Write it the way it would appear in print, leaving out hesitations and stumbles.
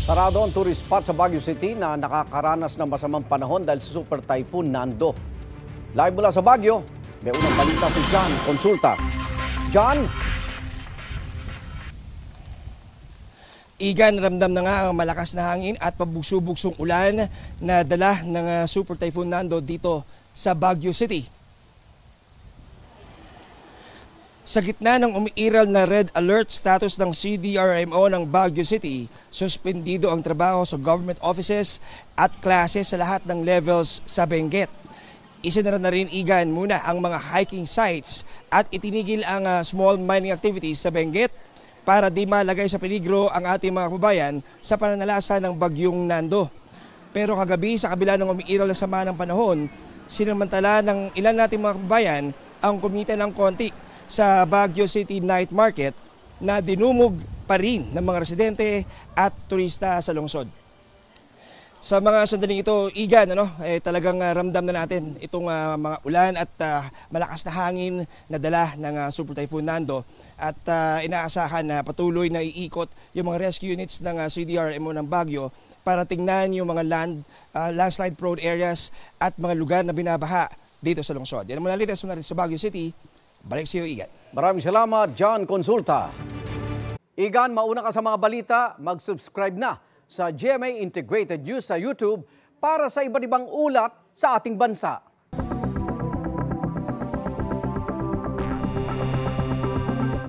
Sarado ang tourist spot sa Baguio City na nakakaranas ng masamang panahon dahil sa Super Typhoon Nando. Live mula sa Baguio, may unang balita si John Consulta. John? Igan, ramdam na nga ang malakas na hangin at pabugso-bugsong ulan na dala ng Super Typhoon Nando dito sa Baguio City. Sa gitna ng umiiral na red alert status ng CDRMO ng Baguio City, suspendido ang trabaho sa government offices at klase sa lahat ng levels sa Benguet. Isinara na rin, Igan, muna ang mga hiking sites at itinigil ang small mining activities sa Benguet para di malagay sa peligro ang ating mga kababayan sa pananalasa ng bagyong Nando. Pero kagabi, sa kabila ng umiiral na sama ng panahon, sinamantala ng ilan nating mga kababayan ang kumita ng konti sa Baguio City Night Market na dinumog pa rin ng mga residente at turista sa lungsod. Sa mga sandaling ito, Igan, talagang ramdam na natin itong mga ulan at malakas na hangin na dala ng Super Typhoon Nando at inaasahan na patuloy na iikot yung mga rescue units ng CDRMO ng Baguio para tingnan yung mga landslide prone areas at mga lugar na binabaha dito sa lungsod. Yan ang mga latest muna sa Baguio City. Balik sa iyo, Igan. Maraming salamat, John Consulta. Igan, mauna ka sa mga balita, mag-subscribe na sa GMA Integrated News sa YouTube para sa iba't ibang ulat sa ating bansa.